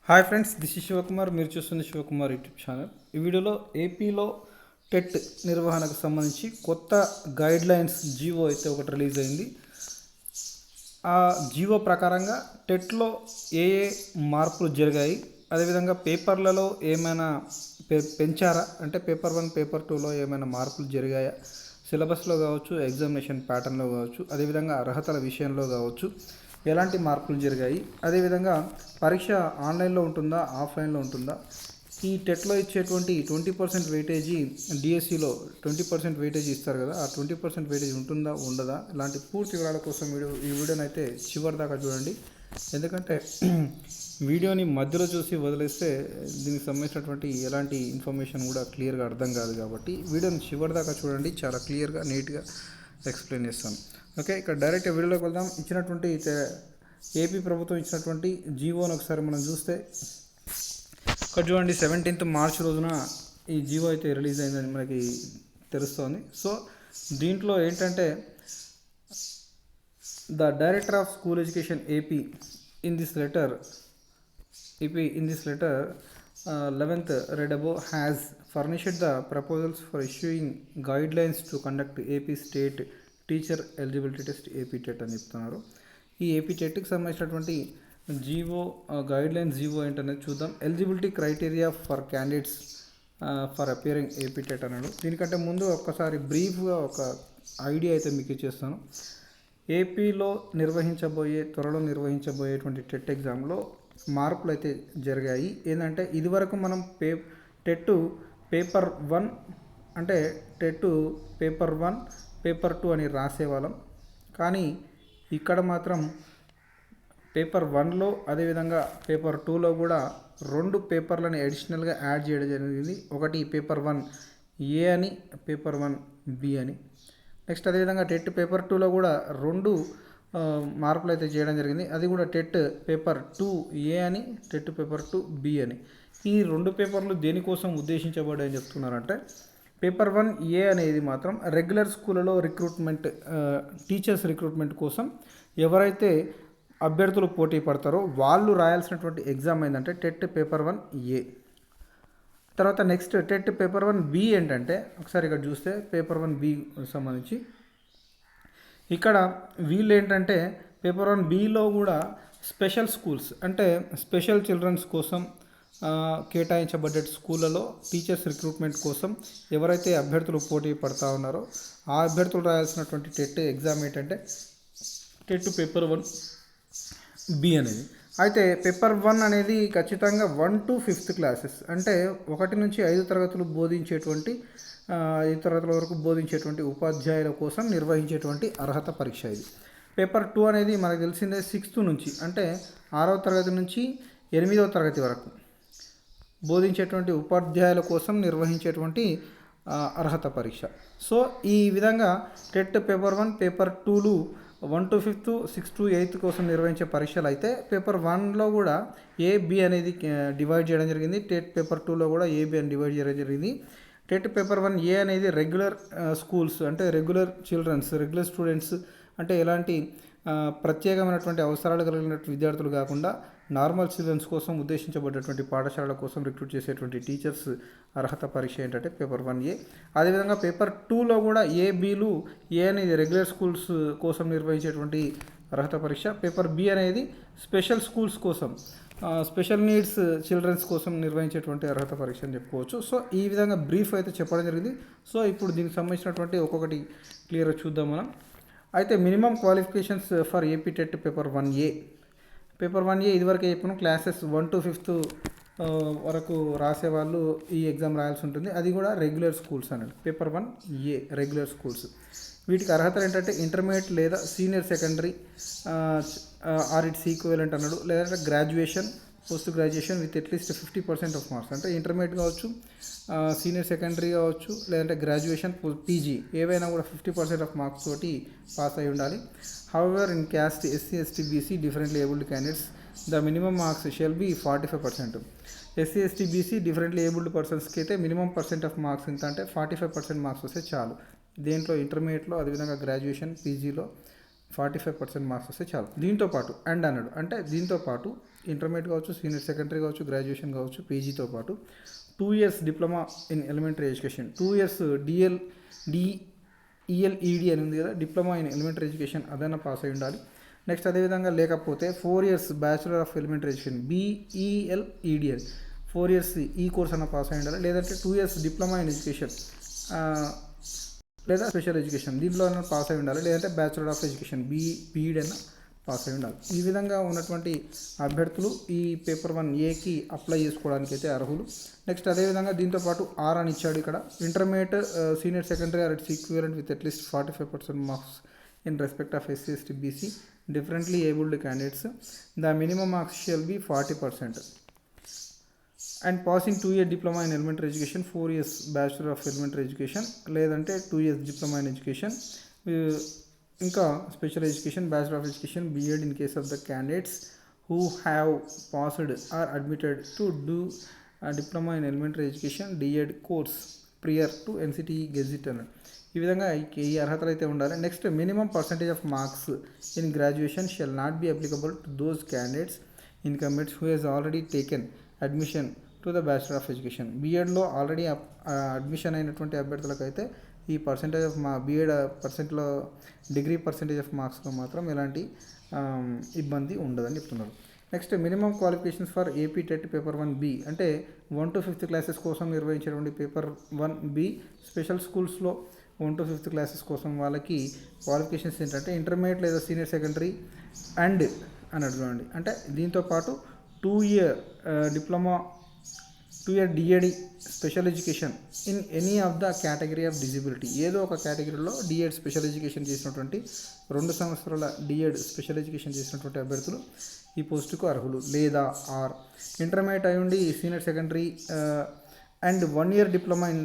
Hi friends, this is Shivakumar. మీరు చూస్తుంది Shivakumar YouTube channel. ఈ వీడియోలో ఏపీలో టెట్ నిర్వహణకు సంబంధించి కొత్త గైడ్ లైన్స్ జీవో అయితే ఒకటి రిలీజ్ అయింది. ఆ జీవో ప్రకారంగా టెట్లో ఏ ఏ మార్పులు జరిగాయి, అదేవిధంగా పేపర్లలో ఏమైనా పెంచారా, అంటే పేపర్ 1 పేపర్ 2లో ఏమైనా మార్పులు జరిగాయా, సిలబస్లో కావచ్చు, ఎగ్జామినేషన్ ప్యాటర్న్లో కావచ్చు, అదేవిధంగా అర్హతల విషయంలో కావచ్చు ఎలాంటి మార్పులు జరిగాయి, అదేవిధంగా పరీక్ష ఆన్లైన్లో ఉంటుందా, ఆఫ్లైన్లో ఉంటుందా, ఈ టెట్లో ఇచ్చేటువంటి 20% వెయిటేజీ డిఎస్సిలో 20% వెయిటేజ్ ఇస్తారు కదా, ఆ 20% వెయిటేజ్ ఉంటుందా ఉండదా, ఇలాంటి పూర్తి వివరాల కోసం ఈ వీడియోని అయితే చివరి దాకా చూడండి. ఎందుకంటే వీడియోని మధ్యలో చూసి వదిలేస్తే దీనికి సంబంధించినటువంటి ఎలాంటి ఇన్ఫర్మేషన్ కూడా క్లియర్గా అర్థం కాదు. కాబట్టి వీడియోని చివరి దాకా చూడండి, చాలా క్లియర్గా నీట్గా ఎక్స్ప్లెయిన్ చేస్తాను. ఓకే, ఇక్కడ డైరెక్ట్ వీడియోలోకి వెళ్దాం. ఇచ్చినటువంటి ఏపీ ప్రభుత్వం ఇచ్చినటువంటి జీవోని ఒకసారి మనం చూస్తే ఇక్కడ చూడండి, 17th మార్చ్ రోజున ఈ జీవో అయితే రిలీజ్ అయిందని మనకి తెలుస్తోంది. సో దీంట్లో ఏంటంటే, the director of school education AP in this letter 11th read above has furnished the proposals for issuing guidelines to conduct AP state teacher eligibility test AP TET అని చెప్తున్నారు. ఈ AP టెట్కి సంబంధించినటువంటి GO guideline GO ఏంటనేది చూద్దాం. Eligibility criteria for candidates for appearing AP TET అన్నాడు. దీనికంటే ముందు ఒక్కసారి బ్రీఫ్గా ఒక ఐడియా అయితే మీకు ఇచ్చేస్తాను. ఏపీలో త్వరలో నిర్వహించబోయేటువంటి టెట్ ఎగ్జామ్లో మార్పులు అయితే జరిగాయి. ఏంటంటే, ఇదివరకు మనం పేపర్ 1 అంటే పేపర్ 1 పేపర్ 2 అని రాసేవాళ్ళం. కానీ ఇక్కడ మాత్రం పేపర్ 1లో అదేవిధంగా పేపర్ 2లో కూడా 2 పేపర్లను అడిషనల్గా యాడ్ చేయడం జరిగింది. ఒకటి పేపర్ 1 ఏ అని, పేపర్ 1 బి అని. నెక్స్ట్ అదేవిధంగా పేపర్ 2లో కూడా 2 మార్పులు అయితే చేయడం జరిగింది. అది కూడా పేపర్ 2 ఏ అని, పేపర్ 2 బి అని. ఈ 2 పేపర్లు దేనికోసం ఉద్దేశించబడ్డాయని చెప్తున్నారంటే, పేపర్ 1 ఏ అనేది మాత్రం రెగ్యులర్ స్కూళ్ళలో టీచర్స్ రిక్రూట్మెంట్ కోసం ఎవరైతే అభ్యర్థులు పోటీ పడతారో వాళ్ళు రాయాల్సినటువంటి ఎగ్జామ్ ఏంటంటే పేపర్ 1 ఏ. తర్వాత నెక్స్ట్ పేపర్ 1 బి ఏంటంటే, ఒకసారి ఇక్కడ చూస్తే పేపర్ 1 బి సంబంధించి ఇక్కడ వీళ్ళు ఏంటంటే, పేపర్ 1 బిలో కూడా స్పెషల్ స్కూల్స్ అంటే స్పెషల్ చిల్డ్రన్స్ కోసం కేటాయించబడ్డ స్కూళ్ళలో టీచర్స్ రిక్రూట్మెంట్ కోసం ఎవరైతే అభ్యర్థులు పోటీ పడతా ఉన్నారో ఆ అభ్యర్థులు రాయాల్సినటువంటి ఎగ్జామ్ ఏంటంటే పేపర్ 1 బి అనేది. అయితే పేపర్ 1 అనేది ఖచ్చితంగా 1 to 5th క్లాసెస్ అంటే 1 నుంచి 5 తరగతులు 5 తరగతుల వరకు బోధించేటువంటి ఉపాధ్యాయుల కోసం నిర్వహించేటువంటి అర్హత పరీక్ష ఇది. పేపర్ 2 అనేది మనకు తెలిసిందే 6th నుంచి అంటే 6వ తరగతి నుంచి 8వ తరగతి వరకు బోధించేటువంటి ఉపాధ్యాయుల కోసం నిర్వహించేటువంటి అర్హత పరీక్ష. సో ఈ విధంగా paper 1 paper 2లు 1 to 5th 6 to 8th కోసం నిర్వహించే పరీక్షలు అయితే పేపర్ 1లో కూడా ఏబి అనేది డివైడ్ చేయడం జరిగింది. పేపర్ 2లో కూడా ఏబి అని డివైడ్ చేయడం జరిగింది. పేపర్ 1 ఏ అనేది రెగ్యులర్ స్కూల్స్ అంటే రెగ్యులర్ చిల్డ్రన్స్, రెగ్యులర్ స్టూడెంట్స్ అంటే ఎలాంటి ప్రత్యేకమైనటువంటి అవసరాలు కలిగినటువంటి విద్యార్థులు కాకుండా నార్మల్ చిల్డ్రన్స్ కోసం ఉద్దేశించబడ్డటువంటి పాఠశాలల కోసం రిక్రూట్ చేసేటువంటి టీచర్స్ అర్హత పరీక్ష ఏంటంటే పేపర్ 1 ఏ. అదేవిధంగా పేపర్ 2లో కూడా ఏబీలు ఏ అనేది రెగ్యులర్ స్కూల్స్ కోసం నిర్వహించేటువంటి అర్హత పరీక్ష, పేపర్ బి అనేది స్పెషల్ స్కూల్స్ కోసం స్పెషల్ నీడ్స్ చిల్డ్రన్స్ కోసం నిర్వహించేటువంటి అర్హత పరీక్ష అని చెప్పుకోవచ్చు. సో ఈ విధంగా బ్రీఫ్ అయితే చెప్పడం జరిగింది. సో ఇప్పుడు దీనికి సంబంధించినటువంటి ఒక్కొక్కటి క్లియర్గా చూద్దాం మనం. అయితే minimum qualifications for AP TET paper 1 A. Paper 1 ఏ ఇదివరకు చెప్పిన క్లాసెస్ 1 to 5th వరకు రాసేవాళ్ళు ఈ ఎగ్జామ్ రాయాల్సి ఉంటుంది. అది కూడా రెగ్యులర్ స్కూల్స్ అన్నట్టు పేపర్ 1 ఏ రెగ్యులర్ స్కూల్స్. వీటికి అర్హతలు ఏంటంటే ఇంటర్మీడియట్ లేదా senior secondary are it's equivalent అన్నాడు, లేదంటే graduation, post graduation with at least 50% of marks అంటే ఇంటర్మీడియట్ కావచ్చు, సీనియర్ సెకండరీ కావచ్చు, లేదంటే గ్రాడ్యుయేషన్, పీజీ ఏవైనా కూడా 50% ఆఫ్ మార్క్స్ తోటి పాస్ అయి ఉండాలి. However in case SC ST BC differently abled candidates the minimum marks shall be 45%. SC ST BC differently abled పర్సన్స్కి అయితే మినిమం పర్సెంట్ ఆఫ్ మార్క్స్ ఎంత అంటే 45% మార్క్స్ వస్తే చాలు. దేంట్లో ఇంటర్మీడియట్లో, అదేవిధంగా గ్రాడ్యుయేషన్, పీజీలో 45% మార్క్స్ వస్తే చాలు. దీంతో పాటు అండ్ అన్నాడు అంటే దీంతో పాటు ఇంటర్మీడియట్ కావచ్చు, సీనియర్ సెకండరీ కావచ్చు, గ్రాడ్యుయేషన్ కావచ్చు, పీజీతో పాటు 2 years diploma in elementary education, 2 years ఈఎల్ఈడి అని ఉంది కదా, డిప్లొమా ఇన్ ఎలిమెంటరీ ఎడ్యుకేషన్ అదైనా పాస్ అయి ఉండాలి. నెక్స్ట్ అదేవిధంగా లేకపోతే 4 years bachelor of elementary education BELED అని 4 years ఈ కోర్స్ అన్న పాస్ అయి ఉండాలి. లేదంటే 2 years డిప్లొమా ఇన్ ఎడ్యుకేషన్ లేదా స్పెషల్ ఎడ్యుకేషన్ దీంట్లో అయినా పాస్ అయి ఉండాలి. లేదంటే బ్యాచులర్ ఆఫ్ ఎడ్యుకేషన్ బీఈడి అయినా పాస్ అయి ఉండాలి. ఈ విధంగా ఉన్నటువంటి అభ్యర్థులు ఈ పేపర్ 1Aకి అప్లై చేసుకోవడానికి అయితే అర్హులు. నెక్స్ట్ అదేవిధంగా దీంతోపాటు ఆర్ అని ఇచ్చాడు ఇక్కడ, intermediate senior secondary are it's equivalent with at least 45% marks in respect of SC ST BC differently abled candidates. The minimum marks shall be 40%. And passing 2 year diploma in elementary education, 4 years bachelor of elementary education, లేదంటే 2 years diploma in education, ఇంకా special education, bachelor of education BEd in case of the candidates who have passed or admitted to do a diploma in elementary education DEd course prior to NCTE gazette అన్నాడు. ఈ విధంగా ఈ అర్హతలు అయితే ఉండాలి. Next minimum percentage of marks in graduation shall not be applicable to those candidates incumbents who has already taken admission to the bachelor of education. బీఎడ్లో already admission అయినటువంటి అభ్యర్థులకు అయితే ఈ పర్సంటేజ్ ఆఫ్ బీఎడ్ పర్సెంట్లో డిగ్రీ పర్సంటేజ్ ఆఫ్ మార్క్స్లో మాత్రం ఎలాంటి ఇబ్బంది ఉండదని చెప్తున్నారు. Next minimum qualifications for AP TET paper 1B అంటే 1 to 5th క్లాసెస్ కోసం నిర్వహించేటువంటి పేపర్ 1B స్పెషల్ స్కూల్స్లో 1 to 5th క్లాసెస్ కోసం వాళ్ళకి క్వాలిఫికేషన్స్ ఏంటంటే ఇంటర్మీడియట్ లేదా సీనియర్ సెకండరీ అండ్ అని అడుగుకోండి. అంటే దీంతోపాటు 2 year diploma 2 year DED special education in any of the category of disability, ఏదో ఒక కేటగిరీలో DED స్పెషల్ ఎడ్యుకేషన్ చేసినటువంటి 2 సంవత్సరాల DED స్పెషల్ ఎడ్యుకేషన్ చేసినటువంటి అభ్యర్థులు ఈ పోస్టుకు అర్హులు. లేదా ఆర్ ఇంటర్మీడియట్ అయి ఉండి senior secondary and 1 year diploma in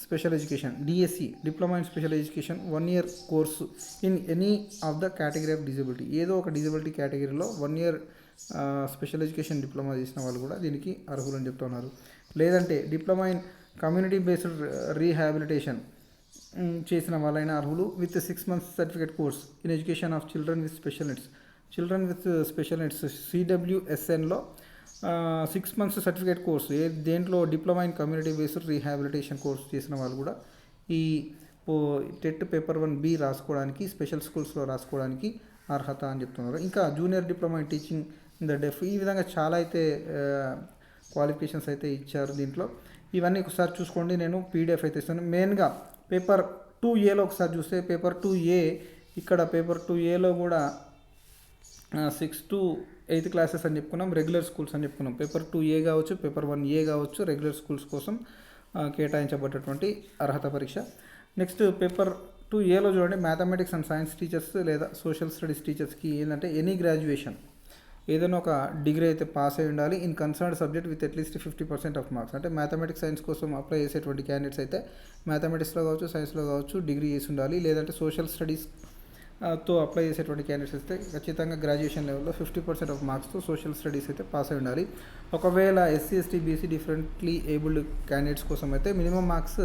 special education DSE diploma in special education 1 year course in any of the category of disability, ఏదో ఒక డిజబిలిటీ కేటగిరీలో 1 year స్పెషల్ ఎడ్యుకేషన్ డిప్లొమా చేసిన వాళ్ళు కూడా దీనికి అర్హులు అని చెప్తున్నారు. లేదంటే diploma in community based rehabilitation చేసిన వాళ్ళైన అర్హులు with 6 months certificate course in education of children with special needs CWSNలో 6 months సర్టిఫికేట్ కోర్సు దేంట్లో diploma in community based rehabilitation course చేసిన వాళ్ళు కూడా ఈ టెట్ పేపర్ 1B రాసుకోవడానికి స్పెషల్ స్కూల్స్లో రాసుకోవడానికి అర్హత అని చెప్తున్నారు. ఇంకా junior diploma in teaching in the deaf, ఈ విధంగా చాలా అయితే క్వాలిఫికేషన్స్ అయితే ఇచ్చారు దీంట్లో. ఇవన్నీ ఒకసారి చూసుకోండి, నేను PDF అయితే ఇస్తాను. మెయిన్గా పేపర్ 2Aలో ఒకసారి చూస్తే పేపర్ 2A ఇక్కడ పేపర్ 2Aలో కూడా 6 to 8th క్లాసెస్ అని చెప్పుకున్నాం, రెగ్యులర్ స్కూల్స్ అని చెప్పుకున్నాం. పేపర్ 2A కావచ్చు, పేపర్ 1A కావచ్చు, రెగ్యులర్ స్కూల్స్ కోసం కేటాయించబడ్డటువంటి అర్హత పరీక్ష. నెక్స్ట్ పేపర్ 2Aలో చూడండి, మ్యాథమెటిక్స్ అండ్ సైన్స్ టీచర్స్ లేదా సోషల్ స్టడీస్ టీచర్స్కి ఏంటంటే ఎనీ గ్రాడ్యుయేషన్ ఏదైనా ఒక డిగ్రీ అయితే పాస్ అయి ఉండాలి in concern subject with at least 50% of marks. అంటే మ్యాథమెటిక్స్ సైన్స్ కోసం అప్లై చేసేటువంటి క్యాండిడేట్స్ అయితే మ్యాథమెటిక్స్లో కావచ్చు, సైన్స్లో కావచ్చు డిగ్రీ చేసి ఉండాలి. లేదంటే సోషల్ స్టడీస్ తో అప్లై చేసేటువంటి క్యాండిడేట్స్ అయితే ఖచ్చితంగా గ్రాడ్యుయేషన్ లెవెల్లో 50% ఆఫ్ మార్క్స్తో సోషల్ స్టడీస్ అయితే పాస్ అయి ఉండాలి. ఒకవేళ SC ST BC differently abled candidates కోసం అయితే మినిమం మార్క్స్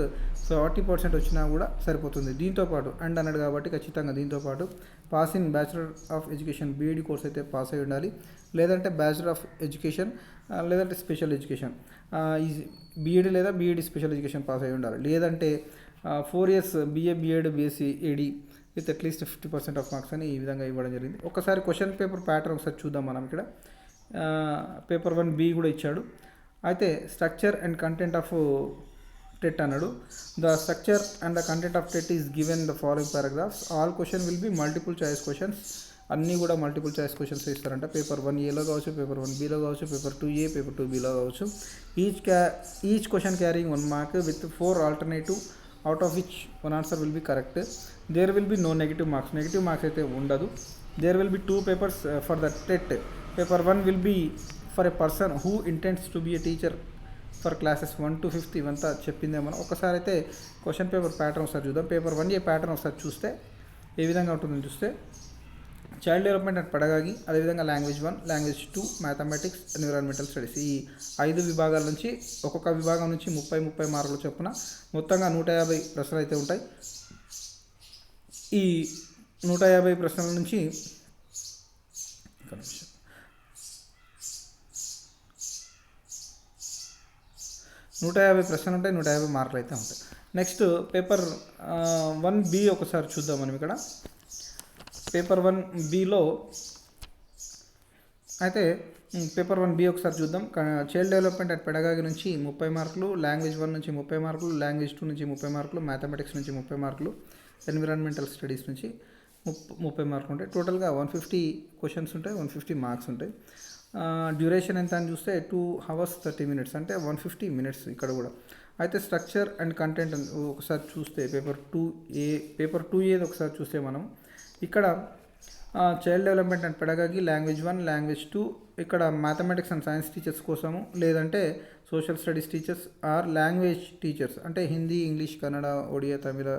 40% వచ్చినా కూడా సరిపోతుంది. దీంతోపాటు అండ్ అన్నాడు కాబట్టి ఖచ్చితంగా దీంతోపాటు pass in bachelor of education BEd course అయితే పాస్ అయి ఉండాలి. లేదంటే బ్యాచులర్ ఆఫ్ ఎడ్యుకేషన్ లేదంటే స్పెషల్ ఎడ్యుకేషన్ ఈ BEd లేదా BEd స్పెషల్ ఎడ్యుకేషన్ పాస్ అయి ఉండాలి. లేదంటే 4 years BA BEd BSc AD with at least 50% of marks అని ఈ విధంగా ఇవ్వడం జరిగింది. ఒకసారి క్వశ్చన్ పేపర్ ప్యాటర్న్ ఒకసారి చూద్దాం మనం. ఇక్కడ పేపర్ 1B కూడా ఇచ్చాడు. అయితే structure and content of TET అన్నాడు. The structure and the content of TET is given the following paragraphs. All question will be multiple choice questions. అన్నీ కూడా మల్టిపుల్ చాయిస్ క్వశ్చన్స్ ఇస్తారంట. పేపర్ 1Aలో కావచ్చు, పేపర్ 1Bలో కావచ్చు, పేపర్ 2A, పేపర్ 2Bలో కావచ్చు. Each question carrying 1 mark with 4 alternative out of which one answer will be correct. There will be no negative marks. Negative marks అయితే ఉండదు. There will be 2 papers for the TET. Paper 1 will be for a person who intends to be a teacher for classes 1 to 5th. ఇవంతా చెప్పిందే మనం. ఒకసారి అయితే question paper pattern ఒకసారి చూద్దాం. Paper 1A pattern ఒకసారి చూస్తే ఏ విధంగా ఉంటుందని చూస్తే చైల్డ్ డెవలప్మెంట్ అండ్ పెడగాగి, అదేవిధంగా language 1, language 2, mathematics, environmental studies, ఈ 5 విభాగాల నుంచి ఒక్కొక్క విభాగం నుంచి 30 మార్కులు చొప్పున మొత్తంగా 150 ప్రశ్నలు అయితే ఉంటాయి. ఈ 150 ప్రశ్నల నుంచి 150 ప్రశ్నలు ఉంటాయి, 150 మార్కులు అయితే ఉంటాయి. నెక్స్ట్ పేపర్ 1B ఒకసారి చూద్దాం మనం ఇక్కడ. పేపర్ 1Bలో అయితే పేపర్ 1B ఒకసారి చూద్దాం. చైల్డ్ డెవలప్మెంట్ అండ్ పెడగాగి నుంచి 30 మార్కులు, లాంగ్వేజ్ 1 నుంచి 30 మార్కులు, లాంగ్వేజ్ 2 నుంచి 30 మార్కులు, మ్యాథమెటిక్స్ నుంచి 30 మార్కులు, ఎన్విరాన్మెంటల్ స్టడీస్ నుంచి 30 మార్కులు ఉంటాయి. టోటల్గా 150 క్వశ్చన్స్ ఉంటాయి, 150 మార్క్స్ ఉంటాయి. డ్యూరేషన్ ఎంత అని చూస్తే 2 hours 30 minutes, అంటే 150 minutes ఇక్కడ కూడా. అయితే స్ట్రక్చర్ అండ్ కంటెంట్ ఒకసారి చూస్తే పేపర్ 2A ఒకసారి చూస్తే మనం ఇక్కడ child development and pedagogy, language 1, language 2, ఇక్కడ మ్యాథమెటిక్స్ అండ్ సైన్స్ టీచర్స్ కోసము, లేదంటే social studies teachers or language teachers అంటే హిందీ, ఇంగ్లీష్, కన్నడ, ఒడియా, తమిళ,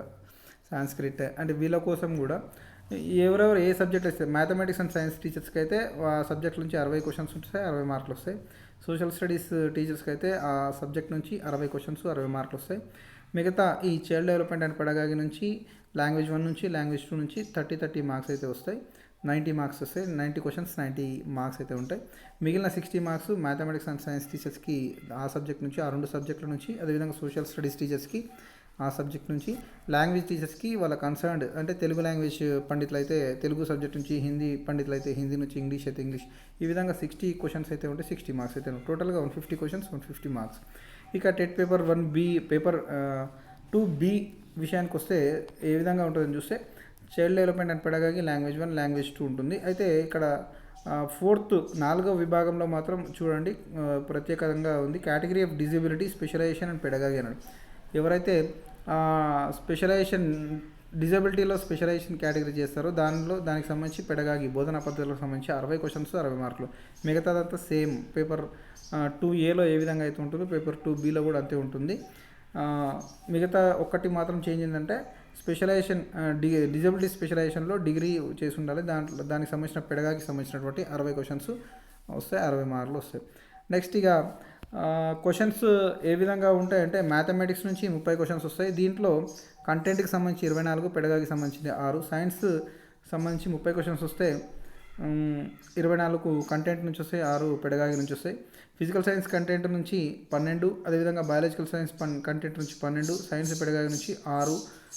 సాంస్క్రిట్ అంటే వీళ్ళ కోసం కూడా ఎవరెవరు ఏ సబ్జెక్ట్ వస్తాయి. మ్యాథమెటిక్స్ అండ్ సైన్స్ టీచర్స్కి అయితే ఆ సబ్జెక్ట్ నుంచి 60 క్వశ్చన్స్ ఉంటాయి, 60 మార్కులు వస్తాయి. సోషల్ స్టడీస్ టీచర్స్కి అయితే ఆ సబ్జెక్ట్ నుంచి 60 క్వశ్చన్స్, 60 మార్కులు వస్తాయి. మిగతా ఈ చైల్డ్ డెవలప్మెంట్ అండ్ పెడగాగి నుంచి, లాంగ్వేజ్ 1 నుంచి, లాంగ్వేజ్ 2 నుంచి 30 మార్క్స్ అయితే వస్తాయి. 90 మార్క్స్ వస్తాయి. 90 క్వశ్చన్స్ 90 మార్క్స్ అయితే ఉంటాయి. మిగిలిన 60 మార్క్స్ మ్యాథమెటిక్స్ అండ్ సైన్స్ టీచర్స్కి ఆ సబ్జెక్ట్ నుంచి, ఆ 2 సబ్జెక్టుల నుంచి, అదేవిధంగా సోషల్ స్టడీస్ టీచర్స్కి ఆ సబ్జెక్ట్ నుంచి, లాంగ్వేజ్ టీచర్స్కి వాళ్ళ కన్సర్న్డ్ అంటే తెలుగు లాంగ్వేజ్ పండితులు అయితే తెలుగు సబ్జెక్ట్ నుంచి, హిందీ పండితులు అయితే హిందీ నుంచి, ఇంగ్లీష్ అయితే ఇంగ్లీష్, ఈ విధంగా 60 క్వశ్చన్స్ అయితే ఉంటాయి, 60 మార్క్స్ అయితే ఉంటాయి. టోటల్గా 150 క్వశ్చన్స్, 150 మార్క్స్. ఇక TET paper 1B, paper 2B విషయానికి వస్తే ఏ విధంగా ఉంటుందని చూస్తే child development and pedagogy, language 1, language 2 ఉంటుంది. అయితే ఇక్కడ 4వ విభాగంలో మాత్రం చూడండి ప్రత్యేకంగా ఉంది. Category of disability, specialization and pedagogy అన్నాడు. ఎవరైతే స్పెషలైజేషన్ డిజబిలిటీలో స్పెషలైజేషన్ కేటగిరీ చేస్తారో దానికి సంబంధించి పెడగాగి బోధనా పద్ధతులకు సంబంధించి 60 క్వశ్చన్స్, 60 మార్కులు. మిగతాదంతా సేమ్ పేపర్ 2Aలో ఏ విధంగా అయితే ఉంటుందో పేపర్ 2Bలో కూడా అంతే ఉంటుంది. మిగతా ఒక్కటి మాత్రం చేంజ్ ఏంటంటే స్పెషలైజేషన్ డిజబిలిటీ స్పెషలైజేషన్లో డిగ్రీ చేసి ఉండాలి. దానికి సంబంధించిన పెడగాకి సంబంధించినటువంటి 60 క్వశ్చన్స్ వస్తాయి, 60 మార్కులు వస్తాయి. నెక్స్ట్ ఇక క్వశ్చన్స్ ఏ విధంగా ఉంటాయంటే మ్యాథమెటిక్స్ నుంచి 30 క్వశ్చన్స్ వస్తాయి. దీంట్లో కంటెంట్కి సంబంధించి 24, పెడగాకి సంబంధించి 6, సైన్స్ సంబంధించి 30 క్వశ్చన్స్ వస్తే 24 కంటెంట్ నుంచి వస్తాయి, 6 పెడగాగి నుంచి వస్తాయి. ఫిజికల్ సైన్స్ కంటెంట్ నుంచి 12, అదేవిధంగా బయాలజికల్ సైన్స్ కంటెంట్ నుంచి 12, సైన్స్ పెడగాగి నుంచి 6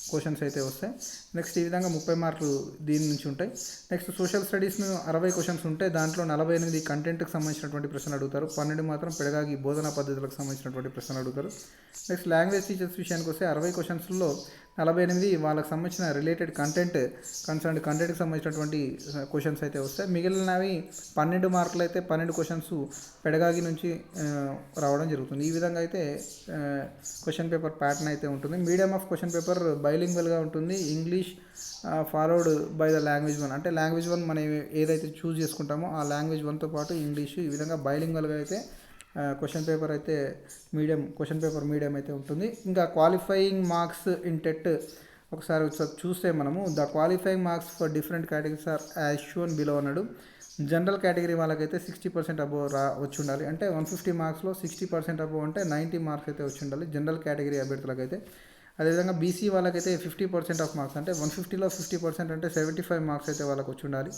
క్వశ్చన్స్ అయితే వస్తాయి. నెక్స్ట్ ఈ విధంగా 30 మార్కులు దీని నుంచి ఉంటాయి. నెక్స్ట్ సోషల్ స్టడీస్ను 60 క్వశ్చన్స్ ఉంటాయి. దాంట్లో 48 కంటెంట్కి సంబంధించినటువంటి ప్రశ్నలు అడుగుతారు, 12 మాత్రం పెడగాగి బోధనా పద్ధతులకు సంబంధించినటువంటి ప్రశ్నలు అడుగుతారు. నెక్స్ట్ లాంగ్వేజ్ టీచర్స్ విషయానికి వస్తే 60 క్వశ్చన్స్లో 48 వాళ్ళకి సంబంధించిన రిలేటెడ్ కంటెంట్కి సంబంధించినటువంటి క్వశ్చన్స్ అయితే వస్తాయి. మిగిలినవి 12 మార్కులు అయితే 12 క్వశ్చన్స్ పెడగాగి నుంచి రావడం జరుగుతుంది. ఈ విధంగా అయితే క్వశ్చన్ పేపర్ ప్యాటర్న్ అయితే ఉంటుంది. మీడియం ఆఫ్ క్వశ్చన్ పేపర్ బైలింగ్వల్గా ఉంటుంది. English followed by the language 1, అంటే లాంగ్వేజ్ 1 మనం ఏదైతే చూస్ చేసుకుంటామో ఆ లాంగ్వేజ్ 1తో పాటు ఇంగ్లీషు, ఈ విధంగా బైలింగ్వల్గా అయితే క్వశ్చన్ పేపర్ అయితే క్వశ్చన్ పేపర్ మీడియం అయితే ఉంటుంది. ఇంకా క్వాలిఫైయింగ్ మార్క్స్ ఇన్ టెట్ ఒకసారి చూస్తే మనము the qualifying marks for different categories are as shown below అన్నాడు. జనరల్ కేటగిరీ వాళ్ళకైతే 60% అబోవ్ వచ్చి ఉండాలి. అంటే 150 మార్క్స్లో 60% అబోవ్ అంటే 90 మార్క్స్ అయితే వచ్చి ఉండాలి జనరల్ కేటగిరీ అభ్యర్థులకైతే. అదేవిధంగా బీసీ వాళ్ళకైతే 50% ఆఫ్ మార్క్స్, అంటే 150లో 50% అంటే 75 మార్క్స్ అయితే వాళ్ళకి వచ్చి ఉండాలి.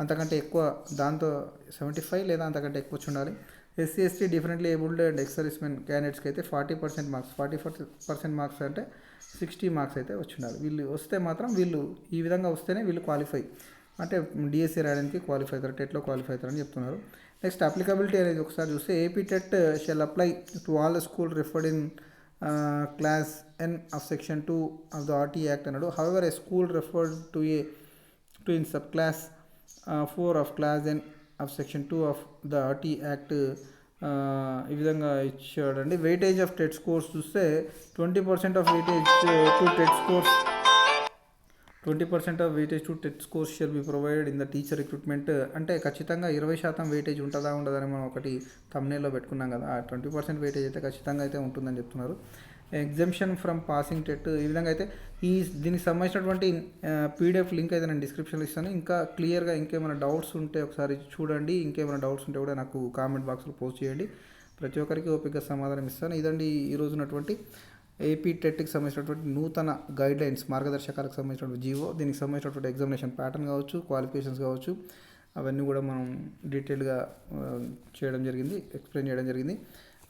అంతకంటే ఎక్కువ, దాంతో 75 లేదా అంతకంటే ఎక్కువ వచ్చి ఉండాలి. SC ST differently abled and ex servicemen క్యాండిడేట్స్కి అయితే 40% మార్క్స్, 40% మార్క్స్ అంటే 60 మార్క్స్ అయితే వచ్చి ఉండాలి. వీళ్ళు వస్తే మాత్రం ఈ విధంగా వస్తేనే వీళ్ళు క్వాలిఫై, అంటే డిఎస్సీ రాయడానికి క్వాలిఫై అవుతారు, టెట్లో క్వాలిఫై అవుతారని చెప్తున్నారు. నెక్స్ట్ అప్లికబిలిటీ అనేది ఒకసారి చూస్తే AP TET shall apply to all the school referred in class N of section 2 of the RT Act అన్నాడు. However a school referred to in sub class 4 of class N of section 2 of the RT Act ఈ విధంగా ఇచ్చాడండి. Weightage of TET scores చూస్తే 20% of weightage to TET scores 20% of weightage to TET scores shall be provided in the teacher recruitment. అంటే ఖచ్చితంగా 20% weightage ఉంటుందా ఉండదని మనం ఒకటి థంబ్నెయిల్లో పెట్టుకున్నాం కదా, ఆ 20% వెయిటేజ్ అయితే ఖచ్చితంగా అయితే ఉంటుందని చెప్తున్నారు. ఎగ్జంప్షన్ ఫ్రమ్ పాసింగ్ టెట్, ఈ విధంగా అయితే దీనికి సంబంధించినటువంటి పీడిఎఫ్ లింక్ అయితే నేను డిస్క్రిప్షన్లో ఇస్తాను. ఇంకా క్లియర్గా ఇంకేమైనా డౌట్స్ ఉంటే ఒకసారి చూడండి. ఇంకేమైనా డౌట్స్ ఉంటే కూడా నాకు కామెంట్ బాక్స్లో పోస్ట్ చేయండి. ప్రతి ఒక్కరికి ఓపికగా సమాధానం ఇస్తాను. ఇదండి ఈరోజు ఉన్నటువంటి ఏపీ టెట్కి సంబంధించినటువంటి నూతన గైడ్లైన్స్ మార్గదర్శకాలకు సంబంధించినటువంటి జీవో, దీనికి సంబంధించినటువంటి ఎగ్జామినేషన్ ప్యాటర్న్ కావచ్చు, క్వాలిఫికేషన్స్ కావచ్చు, అవన్నీ కూడా మనం డీటెయిల్గా చేయడం జరిగింది, ఎక్స్ప్లెయిన్ చేయడం జరిగింది.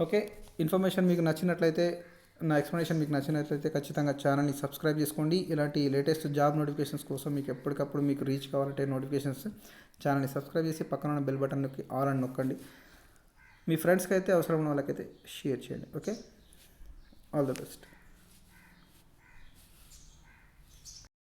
ఓకే, ఇన్ఫర్మేషన్ మీకు నచ్చినట్లయితే, నా ఎక్స్ప్లెనేషన్ మీకు నచ్చినట్లయితే ఖచ్చితంగా ఛానల్ని సబ్స్క్రైబ్ చేసుకోండి. ఇలాంటి లేటెస్ట్ జాబ్ నోటిఫికేషన్స్ కోసం మీకు ఎప్పటికప్పుడు మీకు రీచ్ కావాలంటే నోటిఫికేషన్స్ ఛానల్ని సబ్స్క్రైబ్ చేసి పక్కన ఉన్న బెల్ బటన్ నొక్కి ఆల్ అని నొక్కండి. మీ ఫ్రెండ్స్కి అయితే అవసరం ఉన్న వాళ్ళకైతే షేర్ చేయండి. Okay, all the best.